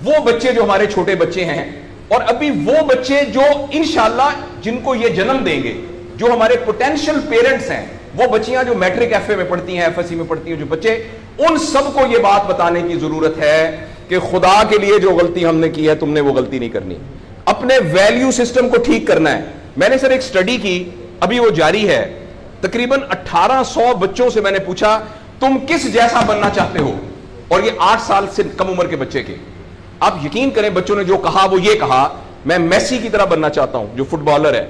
وہ بچے جو ہمارے چھوٹے بچے ہیں اور ابھی وہ بچے جو انشاءاللہ جن کو یہ جنم دیں گے, جو ہمارے پوٹینشل پیرنٹس ہیں, وہ بچیاں جو میٹرک ایف اے میں پڑھتی ہیں, ایف ایس سی میں پڑھتی ہیں, جو بچے, ان سب کو یہ بات بتانے کی ضرورت ہے کہ خدا کے لیے جو غلطی ہم نے کی ہے تم نے وہ غلطی نہیں کرنی. اپنے ویلیو سسٹم کو ٹھیک کرنا ہے. میں نے سر ایک سٹڈی کی, ابھی وہ جاری ہے, تقریباً 1800 بچوں سے میں نے پوچھا تم کس جیسا بننا چاہتے ہو, اور یہ 8 سال سے کم عمر کے بچے کے. آپ یقین کریں بچوں نے جو کہا وہ یہ کہا میں میسی کی طرح بننا چاہتا ہوں جو فٹ بالر ہے,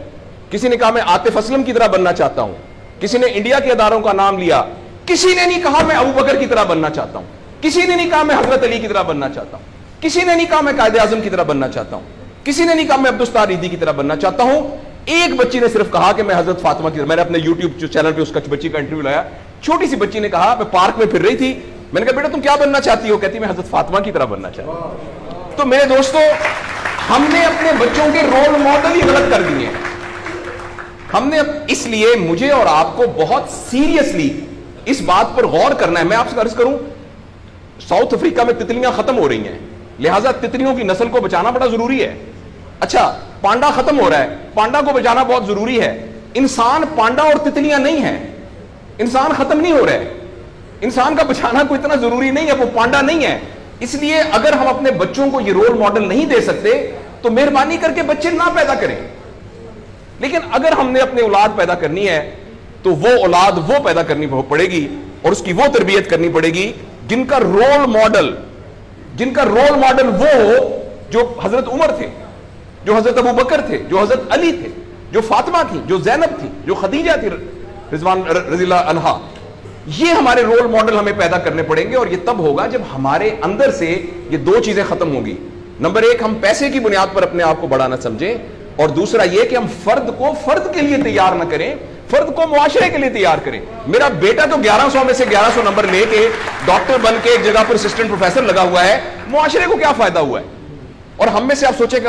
کسی نے کہا میں عاطف اسلم کی طرح بننا چاہتا ہوں, کسی نے انڈیا کے اداروں کا نام لیا, کسی نے نہیں کہا میں ابو بکر کی طرح بننا چاہتا ہوں, کسی نے نہیں کہا میں حضرت علی کی طرح بننا چاہتا ہوں, کسی نے نہیں کہا میں قائد اعظم کی طرح بننا چاہتا ہوں, کسی نے نہیں کہا میں عبدالستار ریدی کی طرح بننا چاہتا ہوں. ایک بچی نے صرف کہا کہ میں حضرت فاطمہ کی طرح. میں نے اپنے یوٹیوب چینل پہ اس کا بچی کا انٹرویو لایا, چھوٹی سی بچی نے کہا میں پارک میں پھر رہی تھی, میں نے کہا بیٹا تم کیا بننا چاہتی ہو, کہتی میں حضرت فاطمہ کی طرح بننا چاہتی ہوں. تو میرے دوستو ہم نے اپنے بچوں کے رول ماڈل ہی غلط کر دیے ہیں. ہم نے اس لیے مجھے اور آپ کو بہت سیریسلی اس بات پر غور کرنا ہے. میں آپ سے عرض کروں ساؤتھ افریقہ میں تتلیاں ختم ہو رہی ہیں, لہٰذا تتلیوں کی نسل کو بچانا بڑا ضروری ہے. اچھا پانڈا ختم ہو رہا ہے, پانڈا کو بچانا بہت ضروری ہے. انسان پانڈا اور تتلیاں نہیں ہیں, انسان ختم نہیں ہو رہا ہے, انسان کا بچانا کوئی اتنا ضروری نہیں ہے, وہ پانڈا نہیں ہے. اس لیے اگر ہم اپنے بچوں کو یہ رول ماڈل نہیں دے سکتے تو مہربانی کر کے بچے نہ پیدا کریں. لیکن اگر ہم نے اپنی اولاد پیدا کرنی ہے تو وہ اولاد وہ پیدا کرنی پڑے گی اور اس کی وہ تربیت کرنی پڑے گی جن کا رول ماڈل وہ ہو جو حضرت عمر تھے, جو حضرت ابو بکر تھے, جو حضرت علی تھے, جو فاطمہ تھی, جو زینب تھی, جو خدیجہ تھی رضوان رضی اللہ عنہا. یہ ہمارے رول ماڈل ہمیں پیدا کرنے پڑیں گے, اور یہ تب ہوگا جب ہمارے اندر سے یہ دو چیزیں ختم ہوں گی. نمبر 1 ہم پیسے کی بنیاد پر اپنے آپ کو بڑا نہ سمجھیں, اور دوسرا یہ کہ ہم فرد کو فرد کے لیے تیار نہ کریں, فرد کو معاشرے کے لیے تیار کریں. میرا بیٹا تو 1100 میں سے 1100 نمبر لے کے ڈاکٹر بن کے ایک جگہ پر اسسٹنٹ پروفیسر لگا ہوا ہے, معاشرے کو کیا فائدہ ہوا ہے؟ اور ہم میں سے آپ سوچیں کہ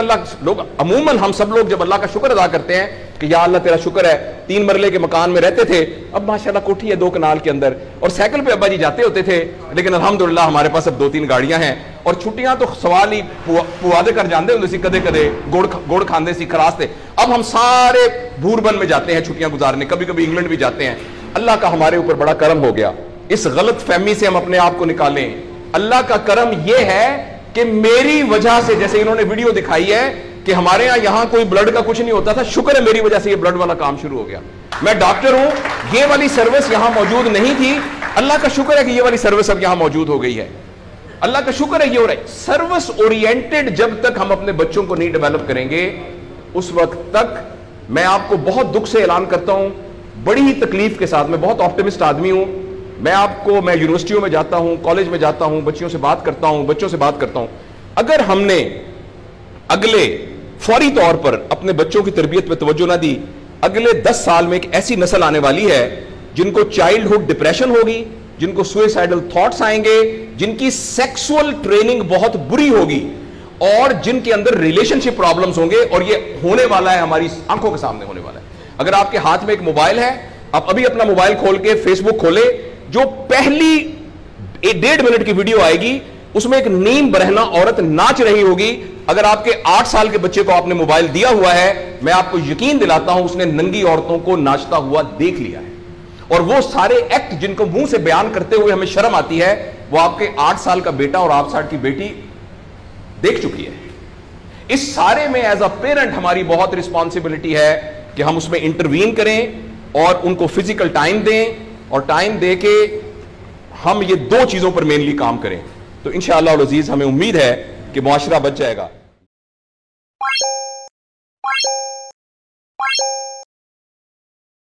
عموماً ہم سب لوگ جب اللہ کا شکر ادا کرتے ہیں کہ یا اللہ تیرا شکر ہے 3 مرلے کے مکان میں رہتے تھے, اب ماشاءاللہ کوٹھی ہے 2 کنال کے اندر, اور سائیکل پہ ابا جی جاتے ہوتے تھے, لیکن الحمدللہ ہمارے پاس اب 2-3 گاڑیاں ہیں, اور چھٹیاں تو سوال ہی پوادے کر جاندے ہوندے سی, کدے کدے گوڑ کھاندے سی خراستے. اب ہم سارے بھوربن میں جاتے ہیں چھٹیاں گزارنے, کبھی کبھی انگلینڈ بھی جاتے ہیں. اللہ کا ہمارے اوپر بڑا کرم ہو گیا. اس غلط فہمی سے ہم اپنے آپ کو نکالیں. اللہ کا کرم یہ ہے کہ میری وجہ سے, جیسے انہوں نے ویڈیو دکھائی ہے کہ ہمارے یہاں کوئی بلڈ کا کچھ نہیں ہوتا تھا, شکر ہے میری وجہ سے یہ بلڈ والا کام شروع ہو گیا. میں ڈاکٹر ہوں, یہ والی سروس یہاں موجود نہیں تھی, اللہ کا شکر ہے کہ یہ والی سروس اب یہاں موجود ہو گئی ہے. اللہ کا شکر ہے یہ ہو رہا ہے. سروس اورینٹڈ جب تک ہم اپنے بچوں کو نہیں ڈیولپ کریں گے, اس وقت تک میں آپ کو بہت دکھ سے اعلان کرتا ہوں, بڑی ہی تکلیف کے ساتھ, میں بہت آپٹمسٹ آدمی ہوں, میں یونیورسٹیوں میں جاتا ہوں, کالج میں جاتا ہوں, بچوں سے بات کرتا ہوں, اگر ہم نے اگلے فوری طور پر اپنے بچوں کی تربیت پہ توجہ نہ دی, اگلے 10 سال میں ایک ایسی نسل آنے والی ہے جن کو چائلڈہڈ ڈپریشن ہوگی, جن کو سوئسائڈل تھاٹس آئیں گے, جن کی سیکسول ٹریننگ بہت بری ہوگی, اور جن کے اندر ریلیشن شپ پرابلمز ہوں گے. اور یہ ہونے والا ہے, ہماری آنکھوں کے سامنے ہونے والا ہے. اگر آپ کے ہاتھ میں ایک موبائل ہے, آپ ابھی اپنا موبائل کھول کے فیس بک کھولے, جو پہلی 1.5 منٹ کی ویڈیو آئے گی اس میں ایک نیم برہنہ عورت ناچ رہی ہوگی. اگر آپ کے 8 سال کے بچے کو آپ نے موبائل دیا ہوا ہے, میں آپ کو یقین دلاتا ہوں اس نے ننگی عورتوں کو ناچتا ہوا دیکھ لیا ہے, اور وہ سارے ایکٹ جن کو منہ سے بیان کرتے ہوئے ہمیں شرم آتی ہے, وہ آپ کے 8 سال کا بیٹا اور 8 سال کی بیٹی دیکھ چکی ہے. اس سارے میں ایز اے پیرنٹ ہماری بہت رسپانسبلٹی ہے کہ ہم اس میں انٹروین کریں اور ان کو فزیکل ٹائم دیں, اور ٹائم دے کے ہم یہ 2 چیزوں پر مینلی کام کریں. تو انشاءاللہ العزیز ہمیں امید ہے کہ معاشرہ بچ جائے گا.